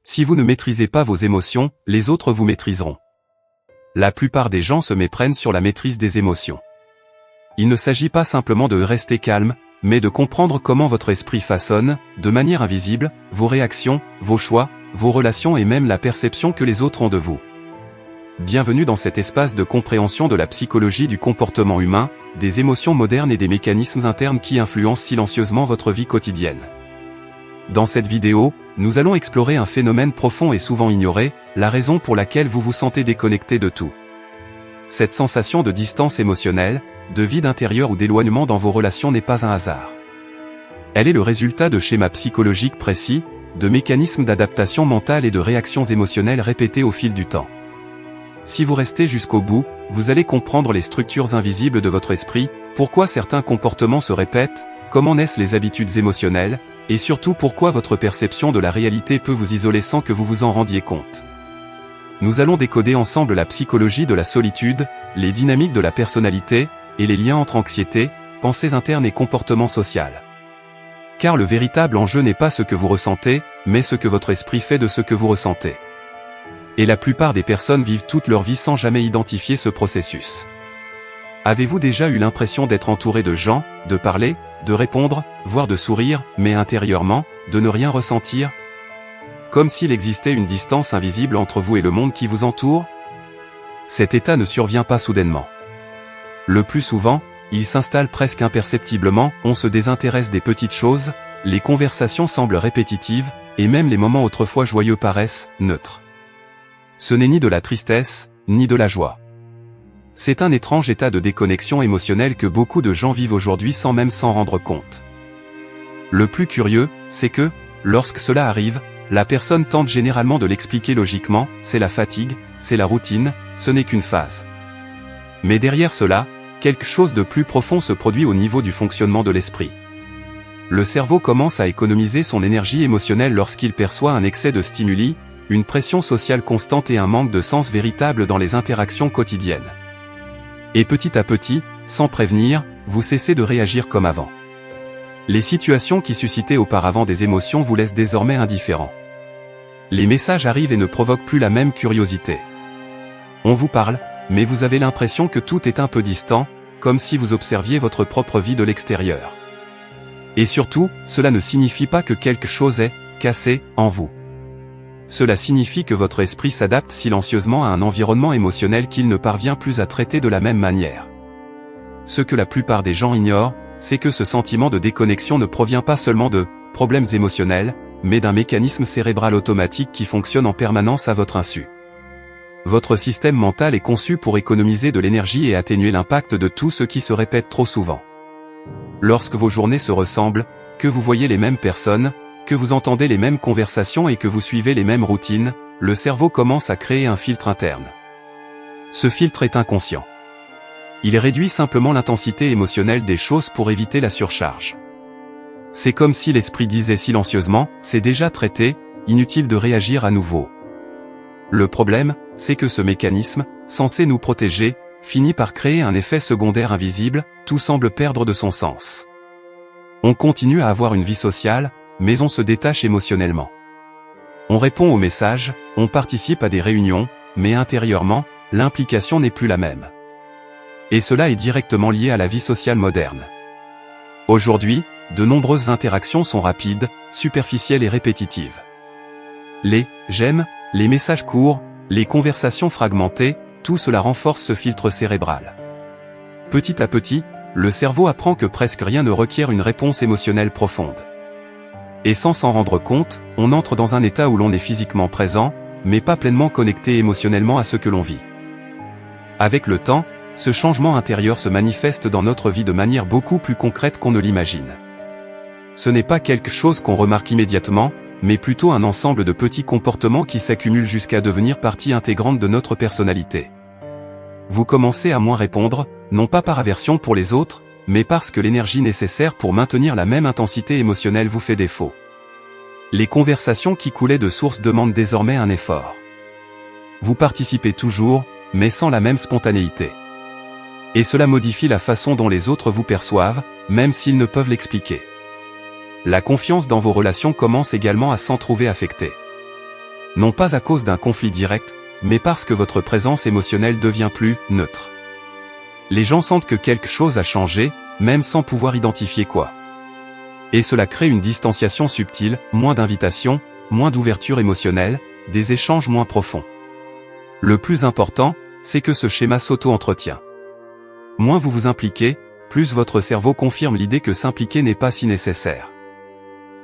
Si vous ne maîtrisez pas vos émotions, les autres vous maîtriseront. La plupart des gens se méprennent sur la maîtrise des émotions. Il ne s'agit pas simplement de rester calme, mais de comprendre comment votre esprit façonne, de manière invisible, vos réactions, vos choix, vos relations et même la perception que les autres ont de vous. Bienvenue dans cet espace de compréhension de la psychologie du comportement humain, des émotions modernes et des mécanismes internes qui influencent silencieusement votre vie quotidienne. Dans cette vidéo, nous allons explorer un phénomène profond et souvent ignoré, la raison pour laquelle vous vous sentez déconnecté de tout. Cette sensation de distance émotionnelle, de vide intérieur ou d'éloignement dans vos relations n'est pas un hasard. Elle est le résultat de schémas psychologiques précis, de mécanismes d'adaptation mentale et de réactions émotionnelles répétées au fil du temps. Si vous restez jusqu'au bout, vous allez comprendre les structures invisibles de votre esprit, pourquoi certains comportements se répètent, comment naissent les habitudes émotionnelles, et surtout pourquoi votre perception de la réalité peut vous isoler sans que vous vous en rendiez compte. Nous allons décoder ensemble la psychologie de la solitude, les dynamiques de la personnalité, et les liens entre anxiété, pensées internes et comportement social. Car le véritable enjeu n'est pas ce que vous ressentez, mais ce que votre esprit fait de ce que vous ressentez. Et la plupart des personnes vivent toute leur vie sans jamais identifier ce processus. Avez-vous déjà eu l'impression d'être entouré de gens, de parler, de répondre, voire de sourire, mais intérieurement, de ne rien ressentir? Comme s'il existait une distance invisible entre vous et le monde qui vous entoure? Cet état ne survient pas soudainement. Le plus souvent, il s'installe presque imperceptiblement, on se désintéresse des petites choses, les conversations semblent répétitives, et même les moments autrefois joyeux paraissent neutres. Ce n'est ni de la tristesse, ni de la joie. C'est un étrange état de déconnexion émotionnelle que beaucoup de gens vivent aujourd'hui sans même s'en rendre compte. Le plus curieux, c'est que, lorsque cela arrive, la personne tente généralement de l'expliquer logiquement, c'est la fatigue, c'est la routine, ce n'est qu'une phase. Mais derrière cela, quelque chose de plus profond se produit au niveau du fonctionnement de l'esprit. Le cerveau commence à économiser son énergie émotionnelle lorsqu'il perçoit un excès de stimuli, une pression sociale constante et un manque de sens véritable dans les interactions quotidiennes. Et petit à petit, sans prévenir, vous cessez de réagir comme avant. Les situations qui suscitaient auparavant des émotions vous laissent désormais indifférent. Les messages arrivent et ne provoquent plus la même curiosité. On vous parle, mais vous avez l'impression que tout est un peu distant, comme si vous observiez votre propre vie de l'extérieur. Et surtout, cela ne signifie pas que quelque chose est cassé en vous. Cela signifie que votre esprit s'adapte silencieusement à un environnement émotionnel qu'il ne parvient plus à traiter de la même manière. Ce que la plupart des gens ignorent, c'est que ce sentiment de déconnexion ne provient pas seulement de problèmes émotionnels, mais d'un mécanisme cérébral automatique qui fonctionne en permanence à votre insu. Votre système mental est conçu pour économiser de l'énergie et atténuer l'impact de tout ce qui se répète trop souvent. Lorsque vos journées se ressemblent, que vous voyez les mêmes personnes, que vous entendez les mêmes conversations et que vous suivez les mêmes routines, le cerveau commence à créer un filtre interne. Ce filtre est inconscient. Il réduit simplement l'intensité émotionnelle des choses pour éviter la surcharge. C'est comme si l'esprit disait silencieusement, c'est déjà traité, inutile de réagir à nouveau. Le problème, c'est que ce mécanisme, censé nous protéger, finit par créer un effet secondaire invisible, tout semble perdre de son sens. On continue à avoir une vie sociale, mais on se détache émotionnellement. On répond aux messages, on participe à des réunions, mais intérieurement, l'implication n'est plus la même. Et cela est directement lié à la vie sociale moderne. Aujourd'hui, de nombreuses interactions sont rapides, superficielles et répétitives. Les « j'aime », les messages courts, les conversations fragmentées, tout cela renforce ce filtre cérébral. Petit à petit, le cerveau apprend que presque rien ne requiert une réponse émotionnelle profonde. Et sans s'en rendre compte, on entre dans un état où l'on est physiquement présent, mais pas pleinement connecté émotionnellement à ce que l'on vit. Avec le temps, ce changement intérieur se manifeste dans notre vie de manière beaucoup plus concrète qu'on ne l'imagine. Ce n'est pas quelque chose qu'on remarque immédiatement, mais plutôt un ensemble de petits comportements qui s'accumulent jusqu'à devenir partie intégrante de notre personnalité. Vous commencez à moins répondre, non pas par aversion pour les autres, mais parce que l'énergie nécessaire pour maintenir la même intensité émotionnelle vous fait défaut. Les conversations qui coulaient de source demandent désormais un effort. Vous participez toujours, mais sans la même spontanéité. Et cela modifie la façon dont les autres vous perçoivent, même s'ils ne peuvent l'expliquer. La confiance dans vos relations commence également à s'en trouver affectée. Non pas à cause d'un conflit direct, mais parce que votre présence émotionnelle devient plus neutre. Les gens sentent que quelque chose a changé, même sans pouvoir identifier quoi. Et cela crée une distanciation subtile, moins d'invitation, moins d'ouverture émotionnelle, des échanges moins profonds. Le plus important, c'est que ce schéma s'auto-entretient. Moins vous vous impliquez, plus votre cerveau confirme l'idée que s'impliquer n'est pas si nécessaire.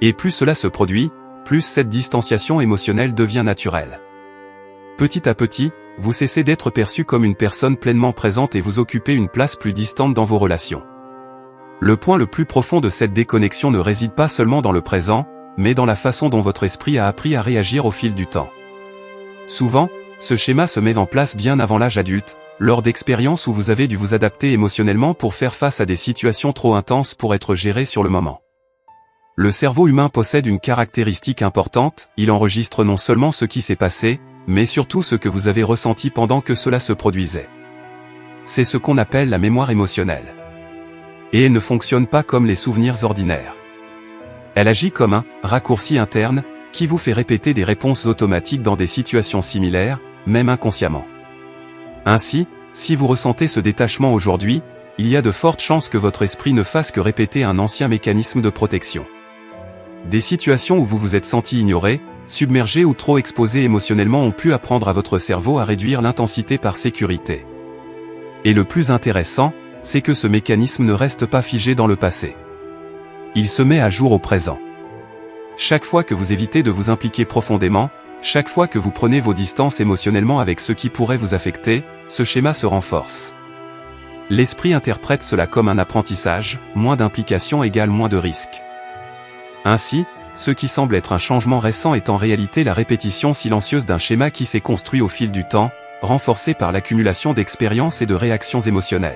Et plus cela se produit, plus cette distanciation émotionnelle devient naturelle. Petit à petit, vous cessez d'être perçu comme une personne pleinement présente et vous occupez une place plus distante dans vos relations. Le point le plus profond de cette déconnexion ne réside pas seulement dans le présent, mais dans la façon dont votre esprit a appris à réagir au fil du temps. Souvent, ce schéma se met en place bien avant l'âge adulte, lors d'expériences où vous avez dû vous adapter émotionnellement pour faire face à des situations trop intenses pour être gérées sur le moment. Le cerveau humain possède une caractéristique importante, il enregistre non seulement ce qui s'est passé, mais surtout ce que vous avez ressenti pendant que cela se produisait. C'est ce qu'on appelle la mémoire émotionnelle. Et elle ne fonctionne pas comme les souvenirs ordinaires. Elle agit comme un raccourci interne, qui vous fait répéter des réponses automatiques dans des situations similaires, même inconsciemment. Ainsi, si vous ressentez ce détachement aujourd'hui, il y a de fortes chances que votre esprit ne fasse que répéter un ancien mécanisme de protection. Des situations où vous vous êtes senti ignoré, submergé ou trop exposé émotionnellement ont pu apprendre à votre cerveau à réduire l'intensité par sécurité. Et le plus intéressant, c'est que ce mécanisme ne reste pas figé dans le passé. Il se met à jour au présent. Chaque fois que vous évitez de vous impliquer profondément, chaque fois que vous prenez vos distances émotionnellement avec ce qui pourrait vous affecter, ce schéma se renforce. L'esprit interprète cela comme un apprentissage, moins d'implication égale moins de risques. Ainsi, ce qui semble être un changement récent est en réalité la répétition silencieuse d'un schéma qui s'est construit au fil du temps, renforcé par l'accumulation d'expériences et de réactions émotionnelles.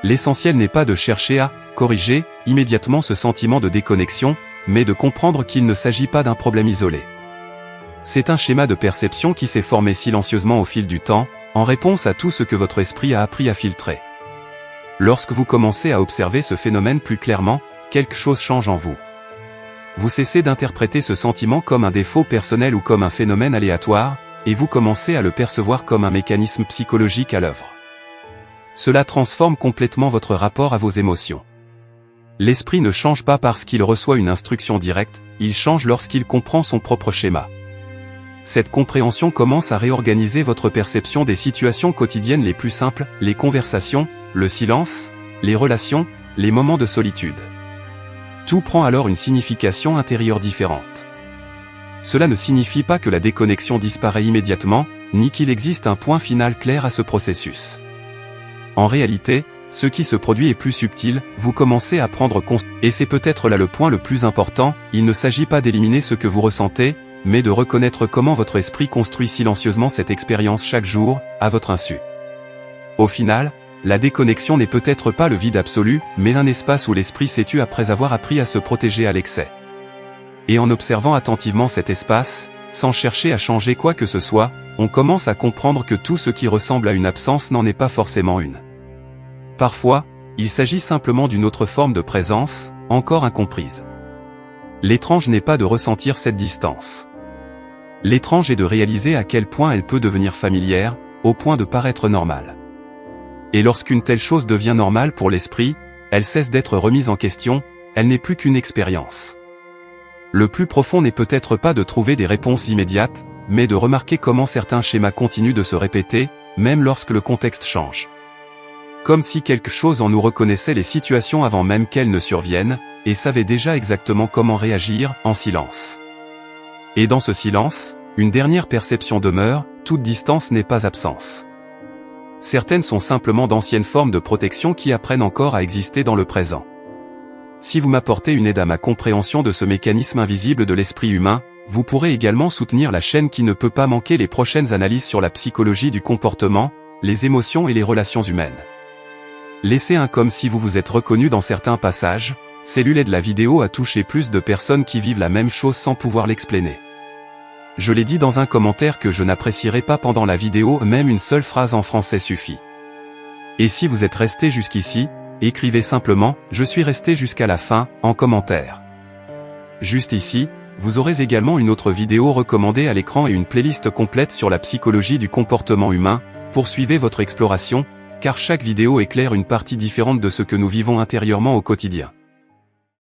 L'essentiel n'est pas de chercher à corriger immédiatement ce sentiment de déconnexion, mais de comprendre qu'il ne s'agit pas d'un problème isolé. C'est un schéma de perception qui s'est formé silencieusement au fil du temps, en réponse à tout ce que votre esprit a appris à filtrer. Lorsque vous commencez à observer ce phénomène plus clairement, quelque chose change en vous. Vous cessez d'interpréter ce sentiment comme un défaut personnel ou comme un phénomène aléatoire, et vous commencez à le percevoir comme un mécanisme psychologique à l'œuvre. Cela transforme complètement votre rapport à vos émotions. L'esprit ne change pas parce qu'il reçoit une instruction directe, il change lorsqu'il comprend son propre schéma. Cette compréhension commence à réorganiser votre perception des situations quotidiennes les plus simples, les conversations, le silence, les relations, les moments de solitude. Tout prend alors une signification intérieure différente. Cela ne signifie pas que la déconnexion disparaît immédiatement, ni qu'il existe un point final clair à ce processus. En réalité, ce qui se produit est plus subtil, vous commencez à prendre conscience. Et c'est peut-être là le point le plus important, il ne s'agit pas d'éliminer ce que vous ressentez, mais de reconnaître comment votre esprit construit silencieusement cette expérience chaque jour, à votre insu. Au final, la déconnexion n'est peut-être pas le vide absolu, mais un espace où l'esprit s'est tu après avoir appris à se protéger à l'excès. Et en observant attentivement cet espace, sans chercher à changer quoi que ce soit, on commence à comprendre que tout ce qui ressemble à une absence n'en est pas forcément une. Parfois, il s'agit simplement d'une autre forme de présence, encore incomprise. L'étrange n'est pas de ressentir cette distance. L'étrange est de réaliser à quel point elle peut devenir familière, au point de paraître normale. Et lorsqu'une telle chose devient normale pour l'esprit, elle cesse d'être remise en question, elle n'est plus qu'une expérience. Le plus profond n'est peut-être pas de trouver des réponses immédiates, mais de remarquer comment certains schémas continuent de se répéter, même lorsque le contexte change. Comme si quelque chose en nous reconnaissait les situations avant même qu'elles ne surviennent, et savait déjà exactement comment réagir, en silence. Et dans ce silence, une dernière perception demeure, toute distance n'est pas absence. Certaines sont simplement d'anciennes formes de protection qui apprennent encore à exister dans le présent. Si vous m'apportez une aide à ma compréhension de ce mécanisme invisible de l'esprit humain, vous pourrez également soutenir la chaîne qui ne peut pas manquer les prochaines analyses sur la psychologie du comportement, les émotions et les relations humaines. Laissez un comme si vous vous êtes reconnu dans certains passages, cellule de la vidéo a touché plus de personnes qui vivent la même chose sans pouvoir l'explainer. Je l'ai dit dans un commentaire que je n'apprécierai pas pendant la vidéo, même une seule phrase en français suffit. Et si vous êtes resté jusqu'ici, écrivez simplement « Je suis resté jusqu'à la fin » en commentaire. Juste ici, Vous aurez également une autre vidéo recommandée à l'écran et une playlist complète sur la psychologie du comportement humain. Poursuivez votre exploration, car chaque vidéo éclaire une partie différente de ce que nous vivons intérieurement au quotidien.